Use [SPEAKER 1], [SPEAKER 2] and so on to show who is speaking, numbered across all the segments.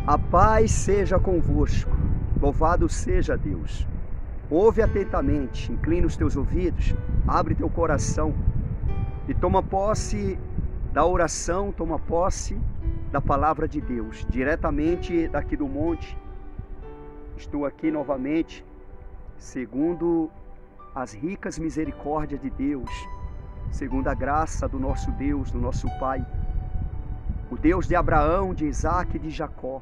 [SPEAKER 1] A paz seja convosco, louvado seja Deus. Ouve atentamente, inclina os teus ouvidos, abre teu coração e toma posse da oração, toma posse da palavra de Deus, diretamente daqui do monte. Estou aqui novamente, segundo as ricas misericórdias de Deus, segundo a graça do nosso Deus, do nosso Pai, o Deus de Abraão, de Isaque e de Jacó,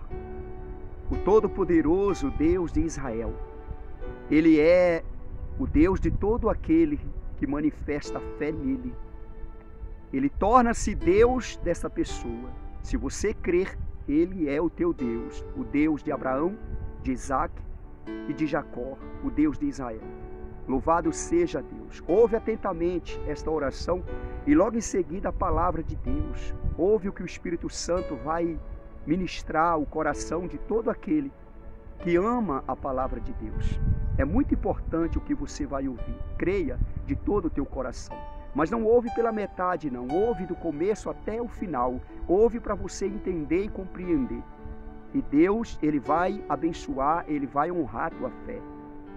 [SPEAKER 1] o Todo-Poderoso Deus de Israel. Ele é o Deus de todo aquele que manifesta fé nele. Ele torna-se Deus dessa pessoa. Se você crer, ele é o teu Deus, o Deus de Abraão, de Isaque e de Jacó, o Deus de Israel. Louvado seja Deus. Ouve atentamente esta oração e logo em seguida a palavra de Deus. Ouve o que o Espírito Santo vai ministrar o coração de todo aquele que ama a palavra de Deus. É muito importante o que você vai ouvir. Creia de todo o teu coração. Mas não ouve pela metade, não. Ouve do começo até o final. Ouve para você entender e compreender. E Deus, Ele vai abençoar, Ele vai honrar a tua fé.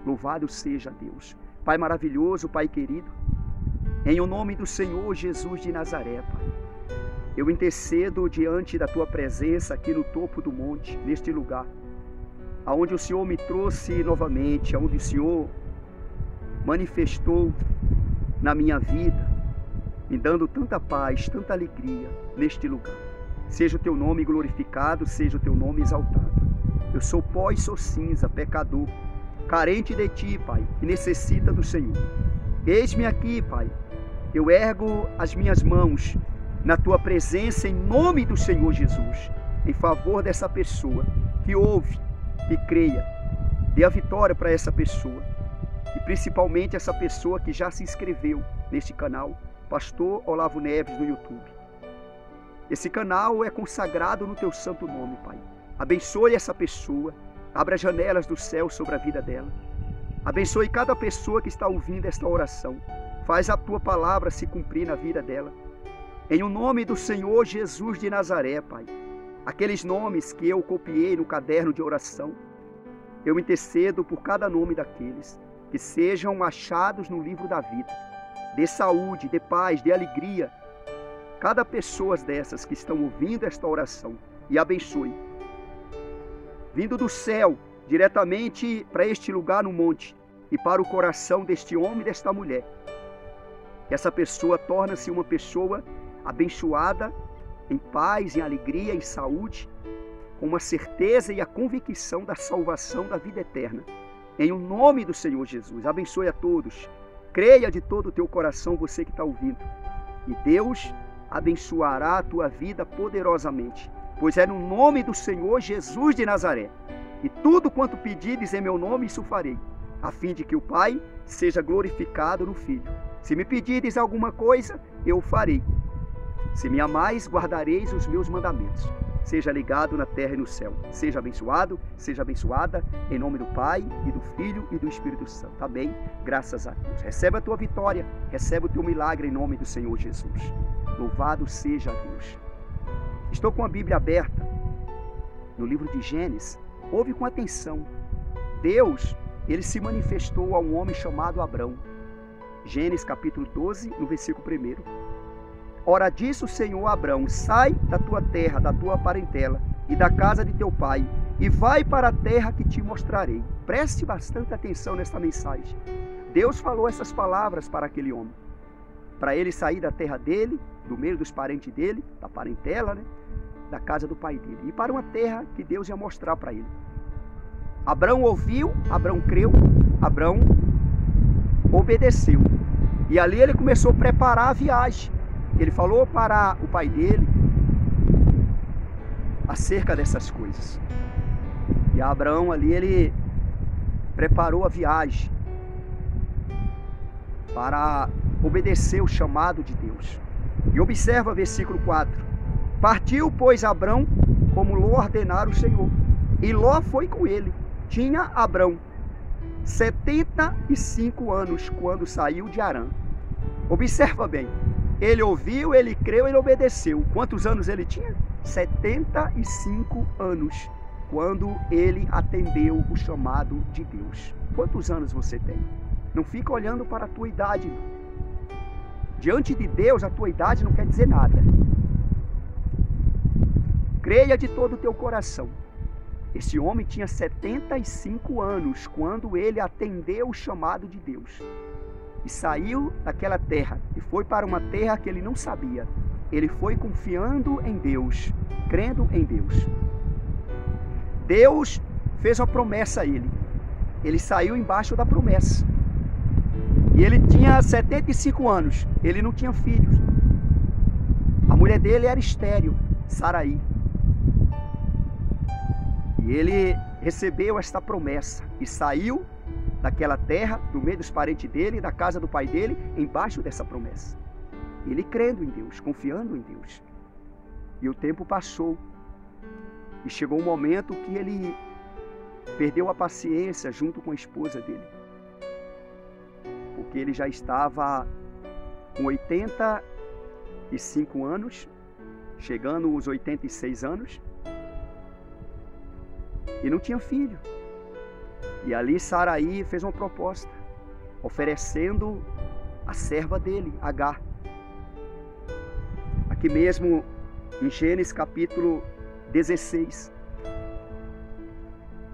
[SPEAKER 1] Louvado seja Deus. Pai maravilhoso, Pai querido, em o nome do Senhor Jesus de Nazaré, Pai, eu intercedo diante da tua presença aqui no topo do monte, neste lugar, aonde o Senhor me trouxe novamente, aonde o Senhor manifestou na minha vida, me dando tanta paz, tanta alegria neste lugar. Seja o teu nome glorificado, seja o teu nome exaltado. Eu sou pó e sou cinza, pecador, carente de ti, Pai, que necessita do Senhor. Eis-me aqui, Pai, eu ergo as minhas mãos na tua presença em nome do Senhor Jesus, em favor dessa pessoa que ouve e creia. Dê a vitória para essa pessoa e principalmente essa pessoa que já se inscreveu neste canal, Pastor Olavo Neves, no YouTube. Esse canal é consagrado no teu santo nome, Pai. Abençoe essa pessoa, abra as janelas do céu sobre a vida dela. Abençoe cada pessoa que está ouvindo esta oração. Faz a tua palavra se cumprir na vida dela. Em o nome do Senhor Jesus de Nazaré, Pai, aqueles nomes que eu copiei no caderno de oração, eu intercedo por cada nome daqueles, que sejam achados no livro da vida. Dê saúde, dê paz, dê alegria. Cada pessoa dessas que estão ouvindo esta oração, e abençoe. Vindo do céu, diretamente para este lugar no monte, e para o coração deste homem e desta mulher. Essa pessoa torna-se uma pessoa abençoada, em paz, em alegria, em saúde, com uma certeza e a convicção da salvação da vida eterna. Em o nome do Senhor Jesus, abençoe a todos. Creia de todo o teu coração, você que está ouvindo. E Deus abençoará a tua vida poderosamente, pois é no nome do Senhor Jesus de Nazaré. E tudo quanto pedires em meu nome, isso farei, a fim de que o Pai seja glorificado no Filho. Se me pedires alguma coisa, eu farei. Se me amais, guardareis os meus mandamentos. Seja ligado na terra e no céu. Seja abençoado, seja abençoada, em nome do Pai, e do Filho e do Espírito Santo. Amém? Graças a Deus. Recebe a tua vitória, recebe o teu milagre em nome do Senhor Jesus. Louvado seja Deus. Estou com a Bíblia aberta no livro de Gênesis. Ouve com atenção. Deus, ele se manifestou a um homem chamado Abrão. Gênesis capítulo 12, no versículo 1. Ora disse o Senhor a Abrão: sai da tua terra, da tua parentela e da casa de teu pai, e vai para a terra que te mostrarei. Preste bastante atenção nesta mensagem. Deus falou essas palavras para aquele homem, para ele sair da terra dele, do meio dos parentes dele, da parentela, da casa do pai dele, e para uma terra que Deus ia mostrar para ele. Abrão ouviu, Abrão creu, Abrão obedeceu. E ali ele começou a preparar a viagem. Ele falou para o pai dele acerca dessas coisas. E Abraão ali, ele preparou a viagem para obedecer o chamado de Deus. E observa versículo 4. Partiu, pois, Abrão, como lhe ordenara o Senhor, e Ló foi com ele. Tinha Abrão 75 anos quando saiu de Harã. Observa bem. Ele ouviu, ele creu, ele obedeceu. Quantos anos ele tinha? 75 anos. quando ele atendeu o chamado de Deus. Quantos anos você tem? Não fica olhando para a tua idade, não. Diante de Deus, a tua idade não quer dizer nada. Creia de todo o teu coração. Esse homem tinha 75 anos quando ele atendeu o chamado de Deus. E saiu daquela terra e foi para uma terra que ele não sabia. Ele foi confiando em Deus, crendo em Deus. Deus fez uma promessa a ele. Ele saiu embaixo da promessa. E ele tinha 75 anos. Ele não tinha filhos. A mulher dele era estéril, Saraí. E ele recebeu esta promessa e saiu daquela terra, do meio dos parentes dele, da casa do pai dele, embaixo dessa promessa. Ele crendo em Deus, confiando em Deus. E o tempo passou. E chegou um momento que ele perdeu a paciência junto com a esposa dele. Porque ele já estava com 85 anos, chegando aos 86 anos, e não tinha filho. E ali Saraí fez uma proposta, oferecendo a serva dele, Agar. Aqui mesmo em Gênesis capítulo 16.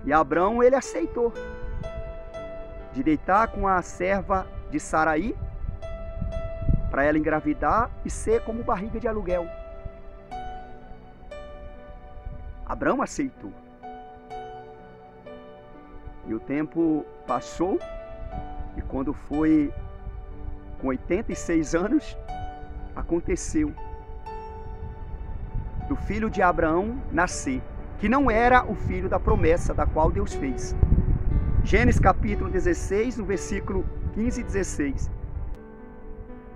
[SPEAKER 1] E Abrão, ele aceitou de deitar com a serva de Saraí para ela engravidar e ser como barriga de aluguel. Abrão aceitou. E o tempo passou, e quando foi com 86 anos, aconteceu do filho de Abraão nascer, que não era o filho da promessa da qual Deus fez. Gênesis capítulo 16, no versículo 15 e 16.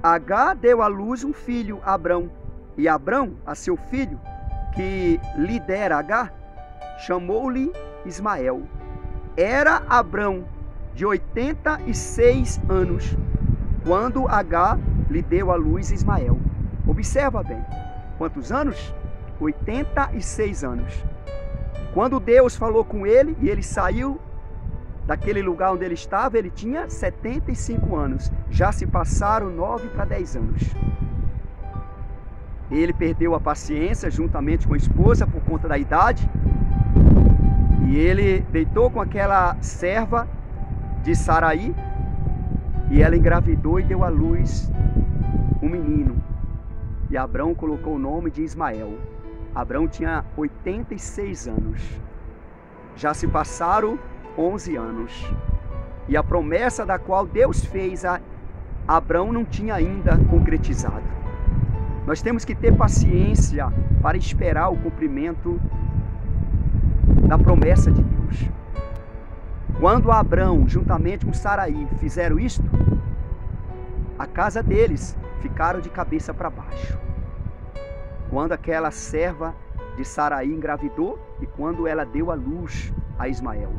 [SPEAKER 1] Agar deu à luz um filho, Abrão, e Abrão, a seu filho, que lhe dera Agar, chamou-lhe Ismael. Era Abrão de 86 anos, quando Agar lhe deu à luz Ismael. Observa bem, quantos anos? 86 anos. Quando Deus falou com ele e ele saiu daquele lugar onde ele estava, ele tinha 75 anos. Já se passaram 9 para 10 anos. Ele perdeu a paciência juntamente com a esposa por conta da idade. E ele deitou com aquela serva de Saraí. E ela engravidou e deu à luz um menino. E Abrão colocou o nome de Ismael. Abrão tinha 86 anos. Já se passaram 11 anos. E a promessa da qual Deus fez a Abrão não tinha ainda concretizado. Nós temos que ter paciência para esperar o cumprimento da promessa de Deus. Quando Abrão, juntamente com Saraí, fizeram isto, a casa deles ficaram de cabeça para baixo. Quando aquela serva de Saraí engravidou e quando ela deu à luz a Ismael.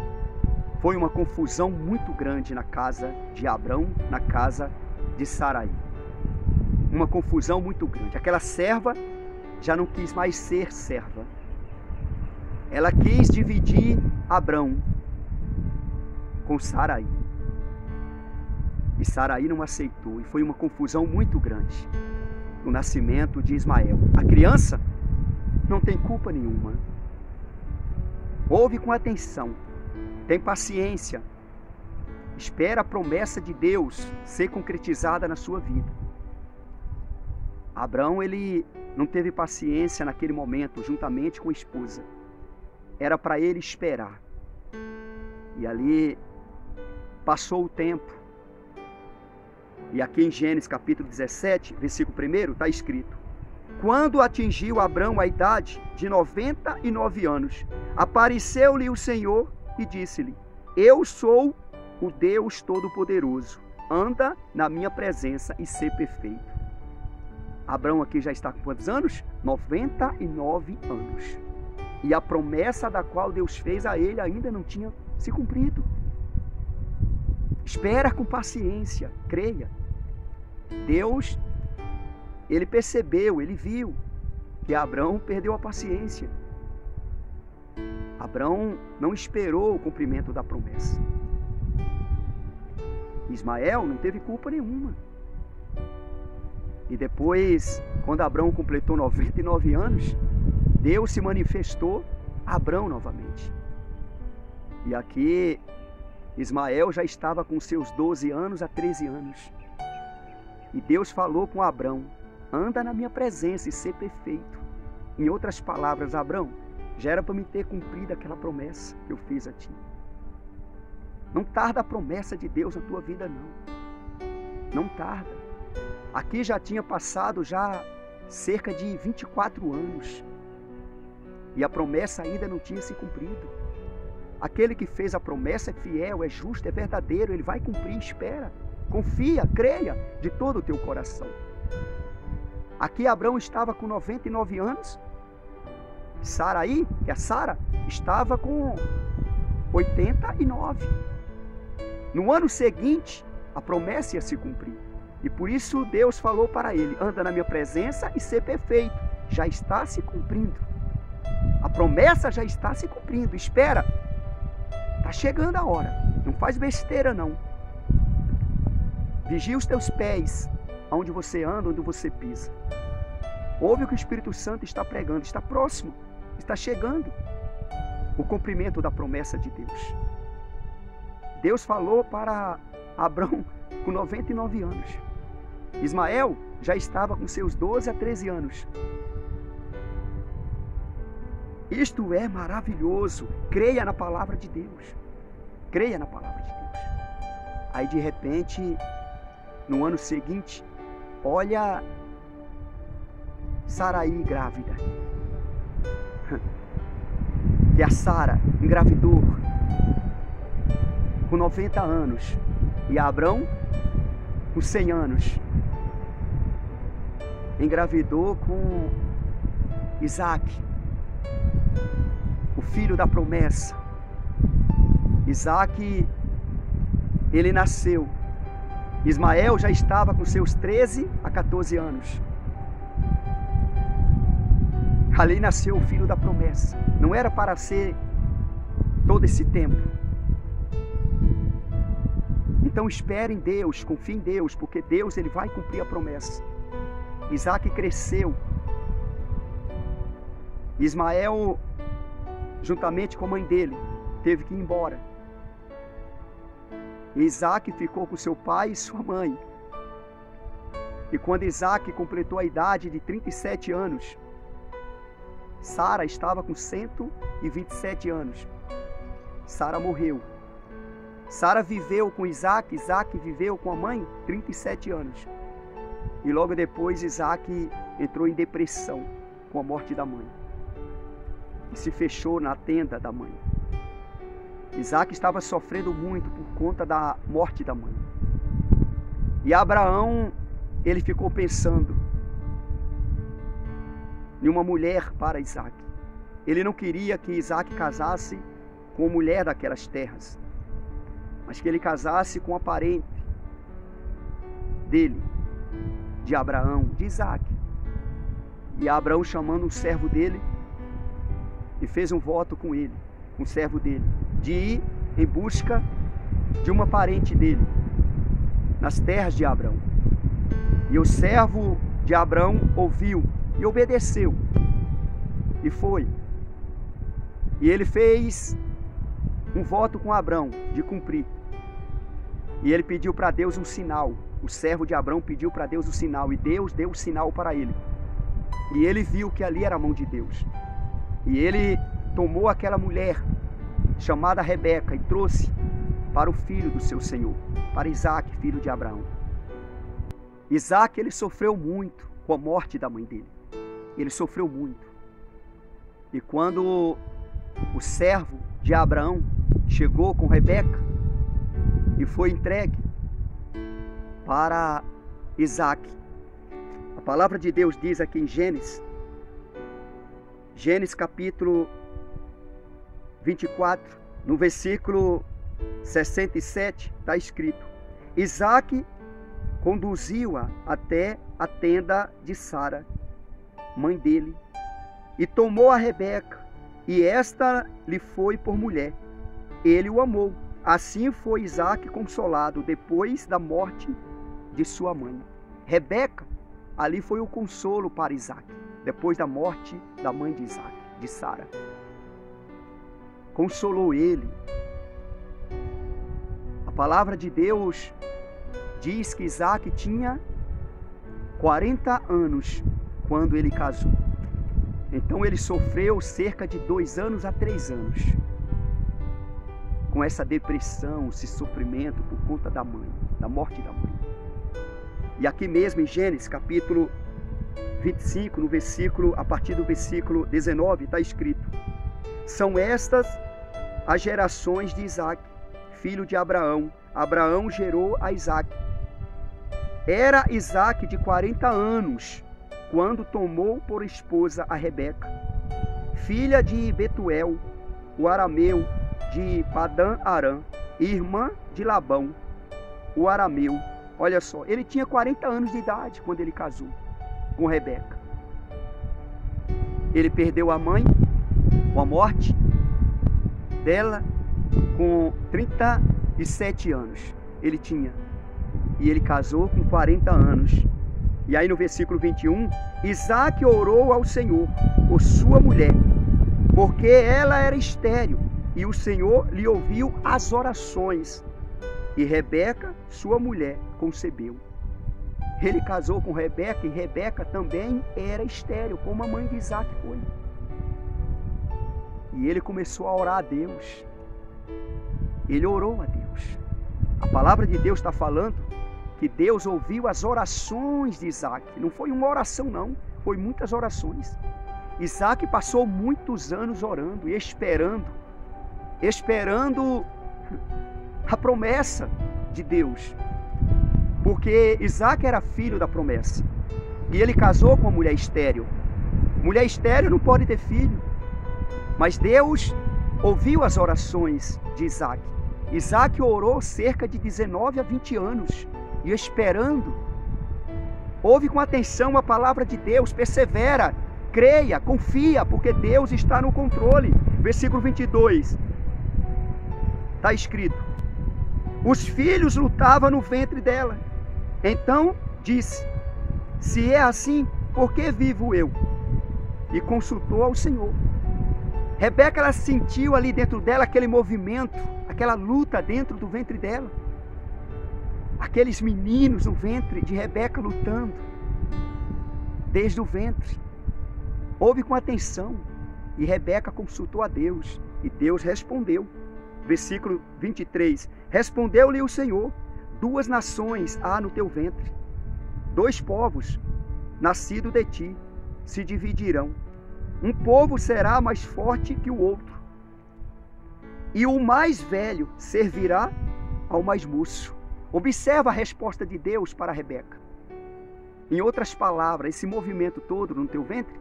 [SPEAKER 1] Foi uma confusão muito grande na casa de Abrão, na casa de Saraí. Uma confusão muito grande. Aquela serva já não quis mais ser serva. Ela quis dividir Abrão com Saraí. E Saraí não aceitou. E foi uma confusão muito grande. O nascimento de Ismael. A criança não tem culpa nenhuma. Ouve com atenção. Tem paciência. Espera a promessa de Deus ser concretizada na sua vida. Abrão, ele não teve paciência naquele momento, juntamente com a esposa. Era para ele esperar. E ali passou o tempo. E aqui em Gênesis capítulo 17, versículo 1, está escrito: quando atingiu Abrão a idade de 99 anos, apareceu-lhe o Senhor e disse-lhe: eu sou o Deus Todo-Poderoso, anda na minha presença e ser perfeito. Abrão aqui já está com quantos anos? 99 anos. E a promessa da qual Deus fez a ele ainda não tinha se cumprido. Espera com paciência, creia. Deus, ele percebeu, ele viu que Abrão perdeu a paciência. Abrão não esperou o cumprimento da promessa. Ismael não teve culpa nenhuma. E depois, quando Abrão completou 99 anos, Deus se manifestou a Abrão novamente. E aqui, Ismael já estava com seus 12 anos a 13 anos. E Deus falou com Abrão: anda na minha presença e ser perfeito. Em outras palavras, Abrão, já era para me ter cumprido aquela promessa que eu fiz a ti. Não tarda a promessa de Deus na tua vida, não. Não tarda. Aqui já tinha passado já cerca de 24 anos. E a promessa ainda não tinha se cumprido. Aquele que fez a promessa é fiel, é justo, é verdadeiro. Ele vai cumprir, espera. Confia, creia de todo o teu coração. Aqui Abrão estava com 99 anos. Saraí, que é Sara, estava com 89. No ano seguinte, a promessa ia se cumprir. E por isso Deus falou para ele: anda na minha presença e ser perfeito. Já está se cumprindo. A promessa já está se cumprindo. Espera. Está chegando a hora. Não faz besteira, não. Vigia os teus pés, aonde você anda, onde você pisa. Ouve o que o Espírito Santo está pregando. Está próximo. Está chegando o cumprimento da promessa de Deus. Deus falou para Abrão com 99 anos. Ismael já estava com seus 12 a 13 anos. Isto é maravilhoso. Creia na palavra de Deus. Creia na palavra de Deus. Aí de repente, no ano seguinte, olha Saraí grávida. Que a Sara engravidou com 90 anos. E Abrão com 100 anos. Engravidou com Isaac, o filho da promessa. Isaac, ele nasceu. Ismael já estava com seus 13 a 14 anos. Ali nasceu o filho da promessa. Não era para ser todo esse tempo. Então espere em Deus, confie em Deus, porque Deus ele vai cumprir a promessa. Isaac cresceu. Ismael, juntamente com a mãe dele, teve que ir embora. E Isaac ficou com seu pai e sua mãe. E quando Isaac completou a idade de 37 anos, Sara estava com 127 anos. Sara morreu. Sara viveu com Isaac, Isaac viveu com a mãe 37 anos. E logo depois Isaac entrou em depressão com a morte da mãe. E se fechou na tenda da mãe. Isaac estava sofrendo muito por conta da morte da mãe. E Abraão, ele ficou pensando em uma mulher para Isaac. Ele não queria que Isaac casasse com a mulher daquelas terras, mas que ele casasse com a parente dele, de Abraão, de Isaac. E Abraão, chamando um servo dele, e fez um voto com ele, com o servo dele, de ir em busca de uma parente dele, nas terras de Abraão. E o servo de Abraão ouviu e obedeceu, e foi. E ele fez um voto com Abraão de cumprir. E ele pediu para Deus um sinal. O servo de Abraão pediu para Deus um sinal, e Deus deu o sinal para ele. E ele viu que ali era a mão de Deus. E ele tomou aquela mulher chamada Rebeca e trouxe para o filho do seu senhor, para Isaac, filho de Abraão. Isaac, ele sofreu muito com a morte da mãe dele. Ele sofreu muito. E quando o servo de Abraão chegou com Rebeca e foi entregue para Isaac, a palavra de Deus diz aqui em Gênesis capítulo 24, no versículo 67, está escrito: Isaac conduziu-a até a tenda de Sara, mãe dele, e tomou a Rebeca e esta lhe foi por mulher. Ele o amou. Assim foi Isaque consolado depois da morte de sua mãe. Rebeca, ali foi o consolo para Isaque, depois da morte da mãe de Isaque, de Sara. Consolou ele. A palavra de Deus diz que Isaque tinha 40 anos quando ele casou. Então ele sofreu cerca de 2 anos a 3 anos com essa depressão, esse sofrimento por conta da mãe, da morte da mãe. E aqui mesmo em Gênesis capítulo 25, no versículo, a partir do versículo 19, está escrito: são estas as gerações de Isaque, filho de Abraão. Abraão gerou a Isaque. Era Isaque de 40 anos quando tomou por esposa a Rebeca, filha de Betuel, o arameu, de Padã-Arã, irmã de Labão, o arameu. Olha só, ele tinha 40 anos de idade quando ele casou com Rebeca. Ele perdeu a mãe com a morte dela com 37 anos. Ele tinha. E ele casou com 40 anos. E aí no versículo 21, Isaque orou ao Senhor por sua mulher, porque ela era estéril, e o Senhor lhe ouviu as orações. E Rebeca, sua mulher, concebeu. Ele casou com Rebeca, e Rebeca também era estéril, como a mãe de Isaque foi. E ele começou a orar a Deus. Ele orou a Deus. A palavra de Deus está falando que Deus ouviu as orações de Isaque. Não foi uma oração não, foi muitas orações. Isaque passou muitos anos orando e esperando a promessa de Deus. Porque Isaque era filho da promessa. E ele casou com uma mulher estéril. Mulher estéril não pode ter filho. Mas Deus ouviu as orações de Isaque. Isaque orou cerca de 19 a 20 anos. E esperando. Ouve com atenção a palavra de Deus. Persevera, creia, confia, porque Deus está no controle. Versículo 22. Está escrito: os filhos lutavam no ventre dela. Então disse: se é assim, por que vivo eu? E consultou ao Senhor. Rebeca, ela sentiu ali dentro dela aquele movimento, aquela luta dentro do ventre dela. Aqueles meninos no ventre de Rebeca lutando desde o ventre. Ouve com atenção. E Rebeca consultou a Deus, e Deus respondeu. Versículo 23. Respondeu-lhe o Senhor: 2 nações há no teu ventre, 2 povos nascidos de ti se dividirão. Um povo será mais forte que o outro, e o mais velho servirá ao mais moço. Observa a resposta de Deus para Rebeca. Em outras palavras, esse movimento todo no teu ventre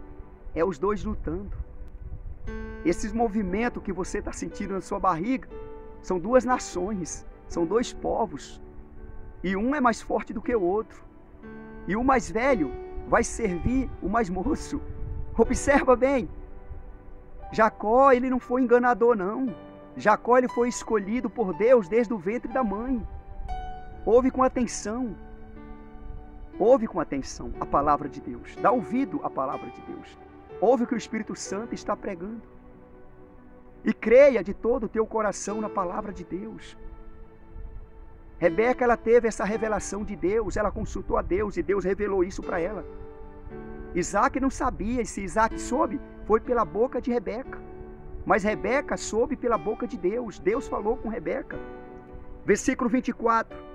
[SPEAKER 1] é os 2 lutando. Esses movimentos que você está sentindo na sua barriga são 2 nações, são 2 povos. E um é mais forte do que o outro. E o mais velho vai servir o mais moço. Observa bem. Jacó, ele não foi enganador não. Jacó, ele foi escolhido por Deus desde o ventre da mãe. Ouve com atenção. Ouve com atenção a palavra de Deus. Dá ouvido à palavra de Deus. Ouve o que o Espírito Santo está pregando. E creia de todo o teu coração na palavra de Deus. Rebeca, ela teve essa revelação de Deus. Ela consultou a Deus e Deus revelou isso para ela. Isaque não sabia. E se Isaque soube, foi pela boca de Rebeca. Mas Rebeca soube pela boca de Deus. Deus falou com Rebeca. Versículo 24.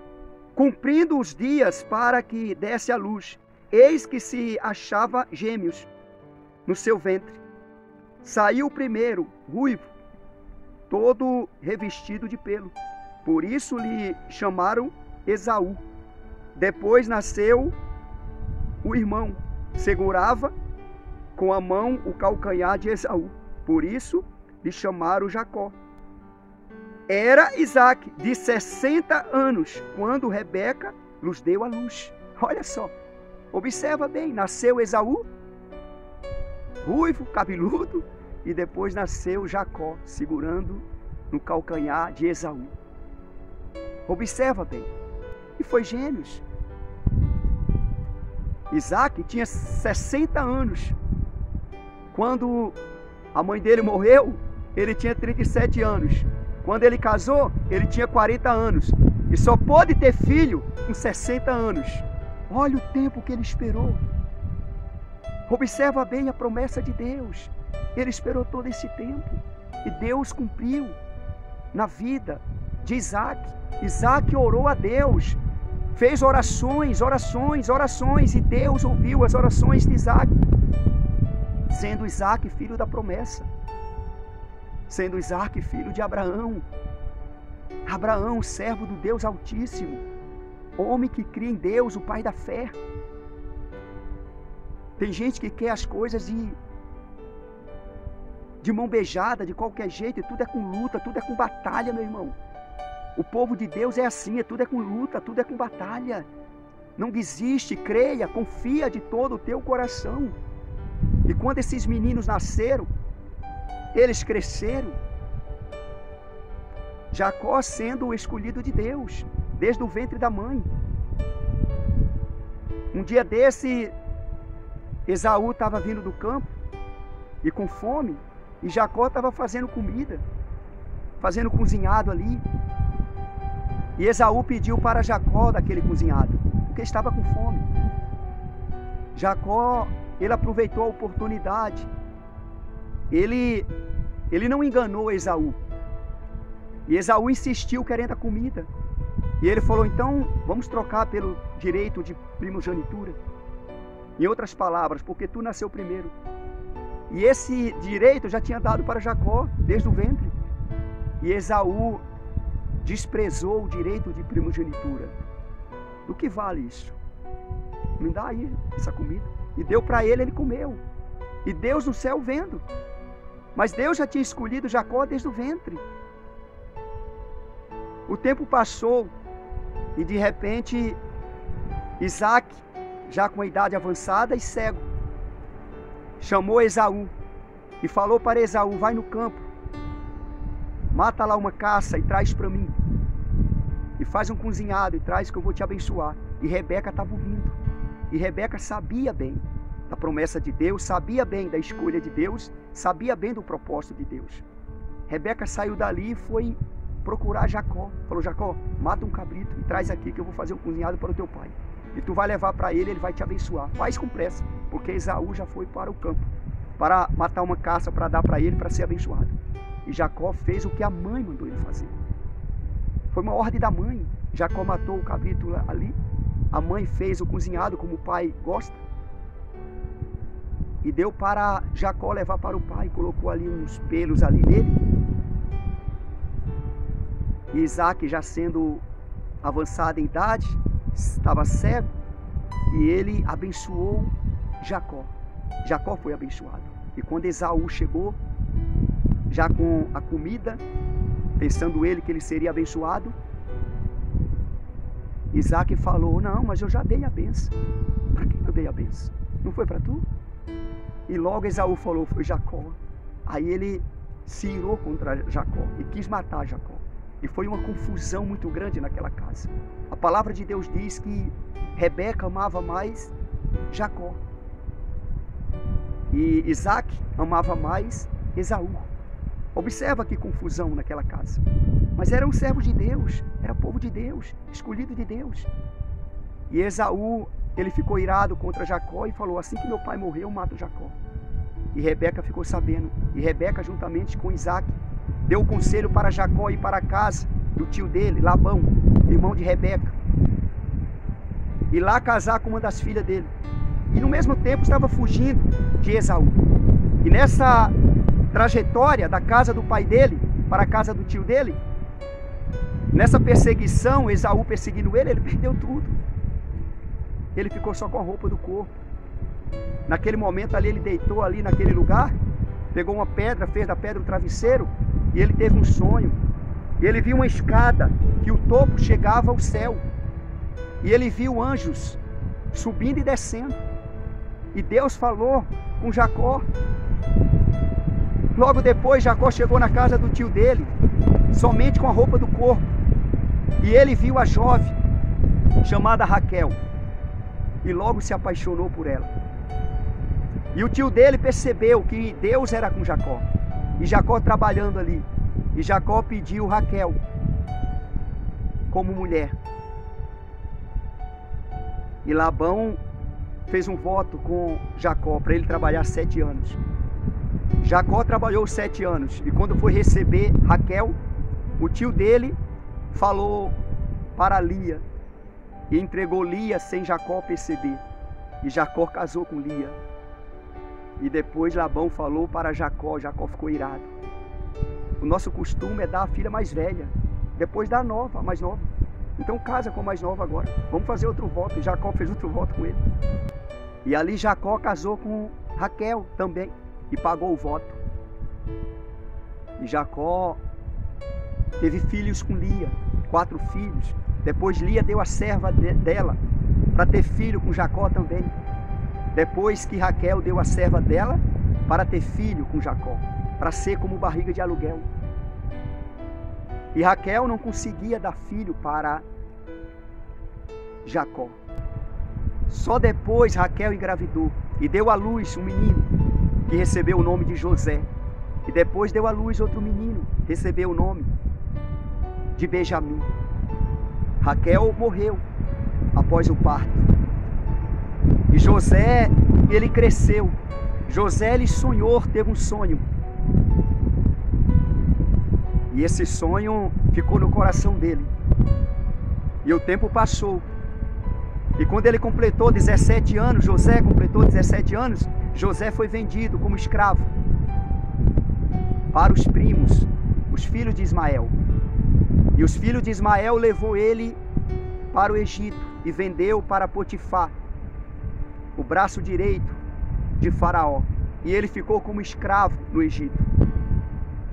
[SPEAKER 1] Cumprindo os dias para que desse à luz, eis que se achava gêmeos no seu ventre. Saiu o primeiro, ruivo, todo revestido de pelo. Por isso lhe chamaram Esaú. Depois nasceu o irmão, segurava com a mão o calcanhar de Esaú. Por isso lhe chamaram Jacó. Era Isaque de 60 anos, quando Rebeca lhes deu a luz. Olha só, observa bem, nasceu Esaú, ruivo, cabeludo, e depois nasceu Jacó, segurando no calcanhar de Esaú. Observa bem, e foi gêmeos. Isaac tinha 60 anos. Quando a mãe dele morreu, ele tinha 37 anos. Quando ele casou, ele tinha 40 anos. E só pôde ter filho com 60 anos. Olha o tempo que ele esperou. Observa bem a promessa de Deus. Ele esperou todo esse tempo. E Deus cumpriu na vida de Isaac. Isaac orou a Deus. Fez orações, orações, orações. E Deus ouviu as orações de Isaac. Sendo Isaac filho da promessa. Sendo Isaac filho de Abraão. Abraão, servo do Deus Altíssimo. Homem que cria em Deus, o pai da fé. Tem gente que quer as coisas de mão beijada, de qualquer jeito, e tudo é com luta, tudo é com batalha, meu irmão. O povo de Deus é assim, tudo é com luta, tudo é com batalha. Não desiste, creia, confia de todo o teu coração. E quando esses meninos nasceram, eles cresceram. Jacó sendo o escolhido de Deus, desde o ventre da mãe. Um dia desse, Esaú estava vindo do campo e com fome, e Jacó estava fazendo comida, fazendo cozinhado ali. E Esaú pediu para Jacó daquele cozinhado, porque estava com fome. Jacó, ele aproveitou a oportunidade. Ele não enganou Esaú. E Esaú insistiu querendo a comida. E ele falou, então vamos trocar pelo direito de primogenitura. Em outras palavras, porque tu nasceu primeiro. E esse direito já tinha dado para Jacó desde o ventre. E Esaú desprezou o direito de primogenitura. Do que vale isso? Me dá aí essa comida. E deu para ele, ele comeu. E Deus no céu vendo. Mas Deus já tinha escolhido Jacó desde o ventre. O tempo passou e de repente Isaac, já com a idade avançada e cego, chamou Esaú e falou para Esaú, vai no campo, mata lá uma caça e traz para mim. E faz um cozinhado e traz que eu vou te abençoar. E Rebeca estava ouvindo. E Rebeca sabia bem da promessa de Deus, sabia bem da escolha de Deus, sabia bem do propósito de Deus. Rebeca saiu dali e foi procurar Jacó. Falou, Jacó, mata um cabrito e traz aqui que eu vou fazer um cozinhado para o teu pai. E tu vai levar para ele, ele vai te abençoar. Faz com pressa, porque Esaú já foi para o campo, para matar uma caça, para dar para ele, para ser abençoado. E Jacó fez o que a mãe mandou ele fazer. Foi uma ordem da mãe. Jacó matou o cabrito ali. A mãe fez o cozinhado como o pai gosta. E deu para Jacó levar para o pai. Colocou ali uns pelos ali nele. E Isaac, já sendo avançado em idade, estava cego. E ele abençoou Jacó. Jacó foi abençoado. E quando Esaú chegou, já com a comida, pensando ele que ele seria abençoado, Isaac falou, não, mas eu já dei a benção. Para quem eu dei a benção? Não foi para tu? E logo Esaú falou, foi Jacó. Aí ele se irou contra Jacó e quis matar Jacó. E foi uma confusão muito grande naquela casa. A palavra de Deus diz que Rebeca amava mais Jacó. E Isaac amava mais Esaú. Observa que confusão naquela casa. Mas era um servo de Deus, era povo de Deus, escolhido de Deus. E Esaú, ele ficou irado contra Jacó e falou, assim que meu pai morreu, eu mato Jacó. E Rebeca ficou sabendo. E Rebeca, juntamente com Isaac, deu o conselho para Jacó ir para a casa do tio dele, Labão, irmão de Rebeca. E lá casar com uma das filhas dele. E no mesmo tempo estava fugindo de Esaú. E nessa trajetória da casa do pai dele para a casa do tio dele, nessa perseguição, Esaú perseguindo ele perdeu tudo. Ele ficou só com a roupa do corpo. Naquele momento ali, ele deitou ali naquele lugar, pegou uma pedra, fez da pedra um travesseiro, e ele teve um sonho. E ele viu uma escada, que o topo chegava ao céu. E ele viu anjos subindo e descendo. E Deus falou com Jacó. Logo depois, Jacó chegou na casa do tio dele, somente com a roupa do corpo. E ele viu a jovem, chamada Raquel, e logo se apaixonou por ela. E o tio dele percebeu que Deus era com Jacó, e Jacó trabalhando ali. E Jacó pediu Raquel como mulher. E Labão fez um voto com Jacó para ele trabalhar 7 anos. Jacó trabalhou 7 anos, e quando foi receber Raquel, o tio dele falou para Lia e entregou Lia sem Jacó perceber. E Jacó casou com Lia. E depois Labão falou para Jacó, Jacó ficou irado. O nosso costume é dar a filha mais velha, depois dar a nova, a mais nova. Então casa com a mais nova agora. Vamos fazer outro voto. E Jacó fez outro voto com ele. E ali Jacó casou com Raquel também e pagou o voto. E Jacó teve filhos com Lia, 4 filhos. Depois Lia deu a serva dela para ter filho com Jacó também. Depois que Raquel deu a serva dela para ter filho com Jacó, para ser como barriga de aluguel. E Raquel não conseguia dar filho para Jacó. Só depois Raquel engravidou e deu à luz um menino que recebeu o nome de José. E depois deu à luz outro menino, recebeu o nome de Benjamim. Raquel morreu após o parto. E José, ele cresceu. José, ele sonhou, teve um sonho. E esse sonho ficou no coração dele. E o tempo passou. E quando ele completou 17 anos, José completou 17 anos, José foi vendido como escravo para os primos, os filhos de Ismael. E os filhos de Ismael levou ele para o Egito e vendeu para Potifar, o braço direito de Faraó. E ele ficou como escravo no Egito.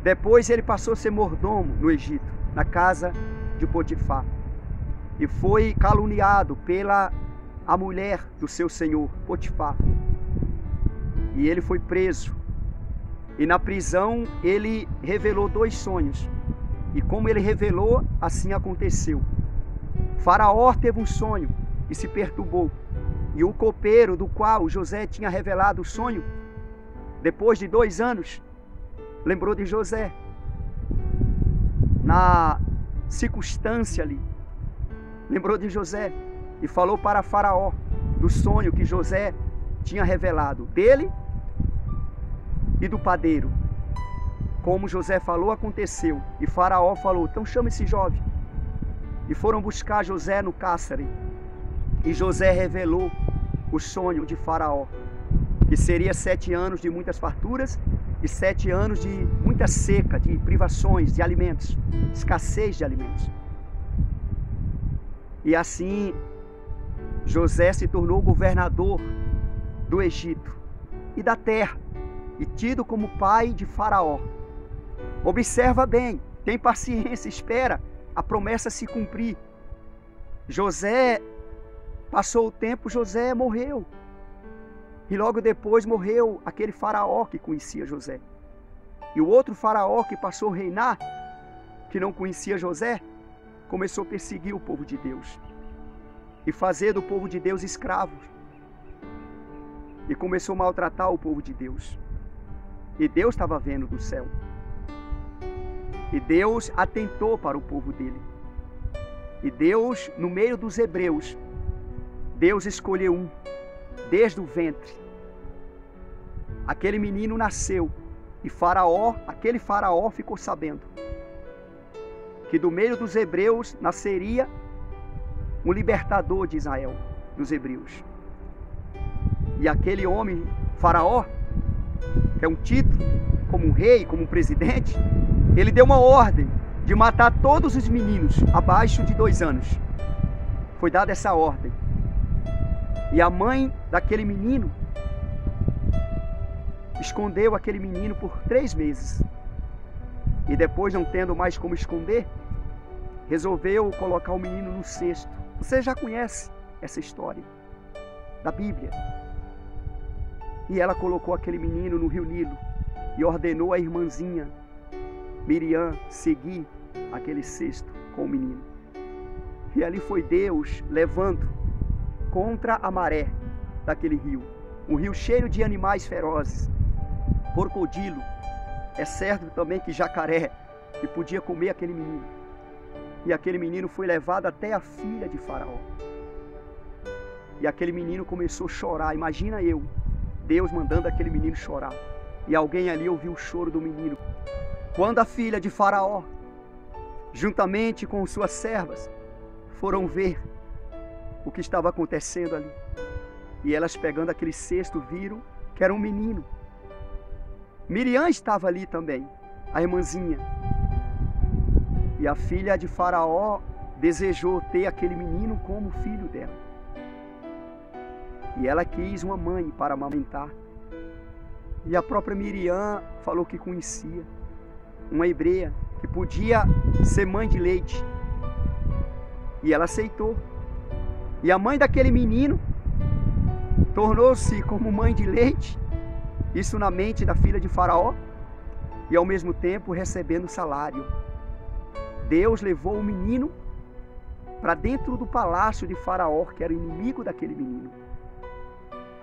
[SPEAKER 1] Depois ele passou a ser mordomo no Egito, na casa de Potifar. E foi caluniado pela a mulher do seu senhor, Potifar. E ele foi preso. E na prisão ele revelou 2 sonhos. E como ele revelou, assim aconteceu. Faraó teve um sonho e se perturbou. E o copeiro do qual José tinha revelado o sonho, depois de 2 anos, lembrou de José. Na circunstância ali, lembrou de José e falou para Faraó do sonho que José tinha revelado dele e do padeiro. Como José falou, aconteceu. E Faraó falou: então chama esse jovem. E foram buscar José no cárcere. E José revelou o sonho de Faraó, que seria 7 anos de muitas farturas e 7 anos de muita seca, de privações de alimentos, escassez de alimentos. E assim José se tornou governador do Egito e da terra, e tido como pai de Faraó. Observa bem, tem paciência, espera a promessa se cumprir. José passou o tempo, José morreu. E logo depois morreu aquele faraó que conhecia José. E o outro faraó que passou a reinar, que não conhecia José, começou a perseguir o povo de Deus e fazer do povo de Deus escravos. E começou a maltratar o povo de Deus. E Deus estava vendo do céu. E Deus atentou para o povo dele. E Deus, no meio dos hebreus, Deus escolheu um, desde o ventre. Aquele menino nasceu. E Faraó, aquele faraó ficou sabendo que do meio dos hebreus nasceria um libertador de Israel, dos hebreus. E aquele homem, Faraó, que é um título, como um rei, como um presidente, ele deu uma ordem de matar todos os meninos abaixo de 2 anos. Foi dada essa ordem. E a mãe daquele menino escondeu aquele menino por 3 meses. E depois, não tendo mais como esconder, resolveu colocar o menino no cesto. Você já conhece essa história da Bíblia. E ela colocou aquele menino no rio Nilo e ordenou a irmãzinha Miriam seguir aquele cesto com o menino. E ali foi Deus levando contra a maré daquele rio, um rio cheio de animais ferozes, crocodilo, é certo também que jacaré, que podia comer aquele menino. E aquele menino foi levado até a filha de Faraó. E aquele menino começou a chorar. Imagina Deus mandando aquele menino chorar. E alguém ali ouviu o choro do menino. Quando a filha de Faraó, juntamente com suas servas, foram ver o que estava acontecendo ali. E elas, pegando aquele cesto, viram que era um menino. Miriam estava ali também, a irmãzinha. E a filha de Faraó desejou ter aquele menino como filho dela. E ela quis uma mãe para amamentar. E a própria Miriam falou que conhecia uma hebreia que podia ser mãe de leite. E ela aceitou. E a mãe daquele menino tornou-se como mãe de leite, isso na mente da filha de Faraó, e ao mesmo tempo recebendo salário. Deus levou o menino para dentro do palácio de Faraó, que era inimigo daquele menino.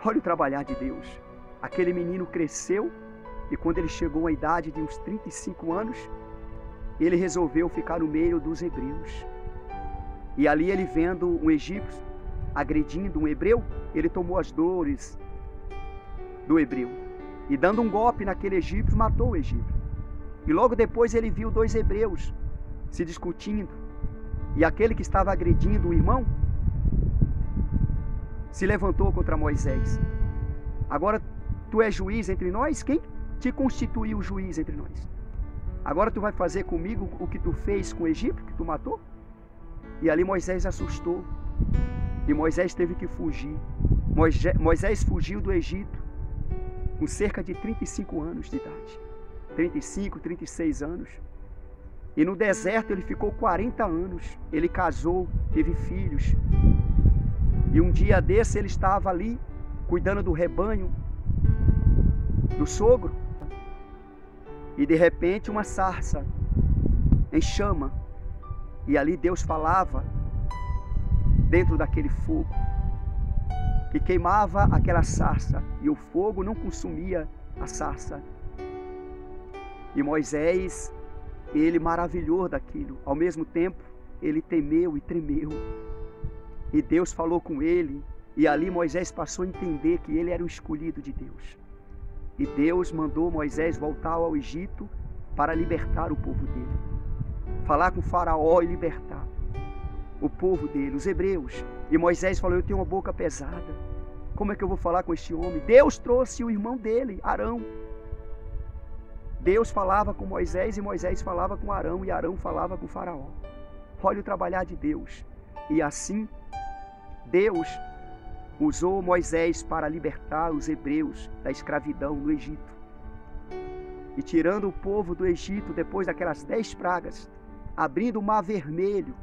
[SPEAKER 1] Olha o trabalhar de Deus. Aquele menino cresceu e quando ele chegou à idade de uns 35 anos, ele resolveu ficar no meio dos hebreus. E ali ele, vendo um egípcio agredindo um hebreu, ele tomou as dores do hebreu e, dando um golpe naquele egípcio, matou o egípcio. E logo depois ele viu dois hebreus se discutindo, e aquele que estava agredindo o irmão se levantou contra Moisés. Agora tu és juiz entre nós? Quem te constituiu juiz entre nós? Agora tu vai fazer comigo o que tu fez com o egípcio, que tu matou? E ali Moisés assustou. E Moisés teve que fugir. Moisés fugiu do Egito com cerca de 35 anos de idade. 35, 36 anos. E no deserto ele ficou 40 anos. Ele casou, teve filhos. E um dia desse ele estava ali, cuidando do rebanho do sogro. E de repente uma sarça em chama. E ali Deus falava dentro daquele fogo, que queimava aquela sarça, e o fogo não consumia a sarça. E Moisés, ele maravilhou daquilo. Ao mesmo tempo, ele temeu e tremeu. E Deus falou com ele, e ali Moisés passou a entender que ele era o escolhido de Deus. E Deus mandou Moisés voltar ao Egito para libertar o povo dele. Falar com Faraó e libertar o povo dele, os hebreus. E Moisés falou: eu tenho uma boca pesada, como é que eu vou falar com este homem? Deus trouxe o irmão dele, Arão. Deus falava com Moisés e Moisés falava com Arão, e Arão falava com Faraó. Olha o trabalhar de Deus. E assim Deus usou Moisés para libertar os hebreus da escravidão no Egito. E tirando o povo do Egito depois daquelas 10 pragas, abrindo o Mar Vermelho,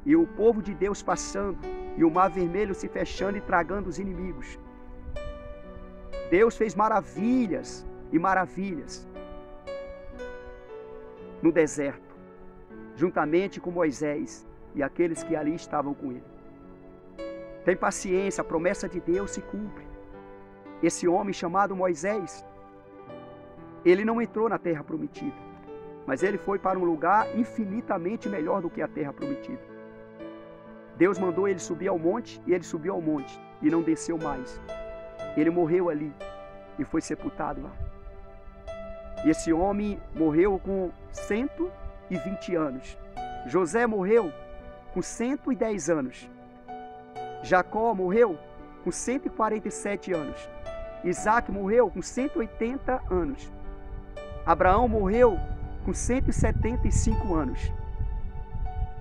[SPEAKER 1] e o povo de Deus passando, e o Mar Vermelho se fechando e tragando os inimigos. Deus fez maravilhas e maravilhas no deserto, juntamente com Moisés e aqueles que ali estavam com ele. Tem paciência, a promessa de Deus se cumpre. Esse homem chamado Moisés, ele não entrou na terra prometida, mas ele foi para um lugar infinitamente melhor do que a terra prometida. Deus mandou ele subir ao monte, e ele subiu ao monte e não desceu mais. Ele morreu ali e foi sepultado lá. E esse homem morreu com 120 anos. José morreu com 110 anos. Jacó morreu com 147 anos. Isaac morreu com 180 anos. Abraão morreu com 175 anos.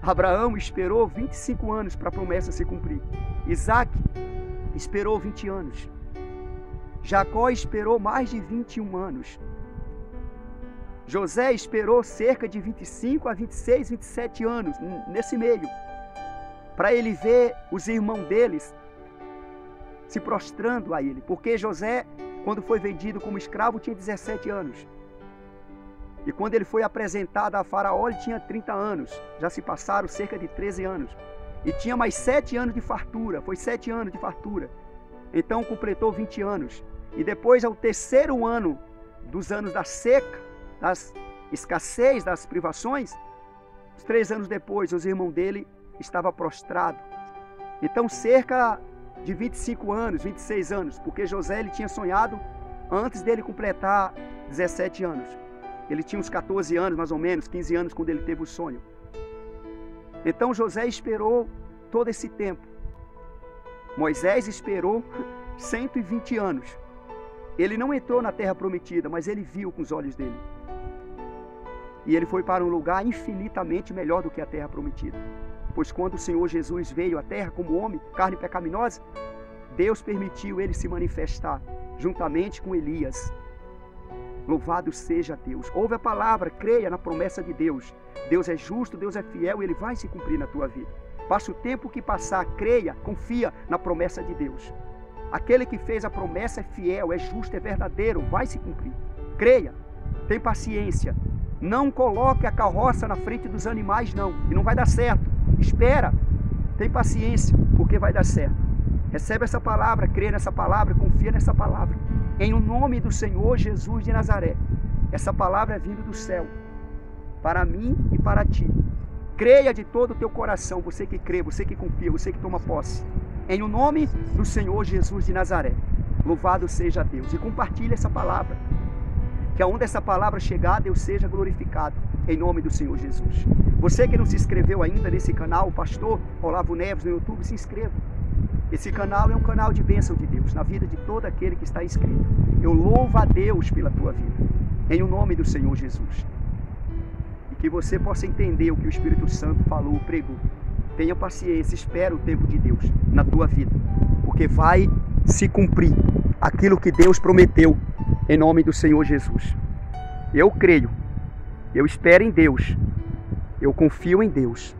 [SPEAKER 1] Abraão esperou 25 anos para a promessa se cumprir. Isaac esperou 20 anos. Jacó esperou mais de 21 anos. José esperou cerca de 25 a 26, 27 anos, nesse meio, para ele ver os irmãos deles se prostrando a ele. Porque José quando foi vendido como escravo, tinha 17 anos. E quando ele foi apresentado a Faraó, ele tinha 30 anos. Já se passaram cerca de 13 anos. E tinha mais 7 anos de fartura. Foi 7 anos de fartura. Então completou 20 anos. E depois, ao terceiro ano dos anos da seca, das escassez, das privações, os 3 anos depois, os irmãos dele estavam prostrados. Então, cerca de 25 anos, 26 anos, porque José ele tinha sonhado antes dele completar 17 anos. Ele tinha uns 14 anos, mais ou menos, 15 anos, quando ele teve o sonho. Então, José esperou todo esse tempo. Moisés esperou 120 anos. Ele não entrou na terra prometida, mas ele viu com os olhos dele. E ele foi para um lugar infinitamente melhor do que a terra prometida. Pois quando o Senhor Jesus veio à terra como homem, carne pecaminosa, Deus permitiu ele se manifestar juntamente com Elias. Louvado seja Deus. Ouve a palavra, creia na promessa de Deus. Deus é justo, Deus é fiel e Ele vai se cumprir na tua vida. Passa o tempo que passar, creia, confia na promessa de Deus. Aquele que fez a promessa é fiel, é justo, é verdadeiro, vai se cumprir. Creia, tem paciência. Não coloque a carroça na frente dos animais, não, e não vai dar certo. Espera, tem paciência, porque vai dar certo. Recebe essa palavra, crê nessa palavra, confia nessa palavra. Em nome do Senhor Jesus de Nazaré. Essa palavra é vinda do céu, para mim e para ti. Creia de todo o teu coração, você que crê, você que confia, você que toma posse. Em nome do Senhor Jesus de Nazaré. Louvado seja Deus. E compartilhe essa palavra. Que aonde essa palavra chegar, Deus seja glorificado. Em nome do Senhor Jesus. Você que não se inscreveu ainda nesse canal, o pastor Olavo Neves no YouTube, se inscreva. Esse canal é um canal de bênção de Deus na vida de todo aquele que está inscrito. Eu louvo a Deus pela tua vida. Em nome do Senhor Jesus. E que você possa entender o que o Espírito Santo falou, pregou. Tenha paciência, espera o tempo de Deus na tua vida. Porque vai se cumprir aquilo que Deus prometeu em nome do Senhor Jesus. Eu creio. Eu espero em Deus. Eu confio em Deus.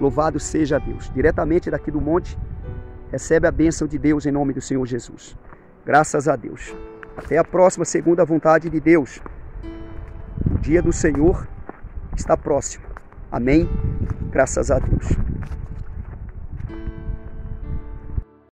[SPEAKER 1] Louvado seja Deus. Diretamente daqui do monte, recebe a bênção de Deus em nome do Senhor Jesus. Graças a Deus. Até a próxima, segundo a vontade de Deus. O dia do Senhor está próximo. Amém? Graças a Deus.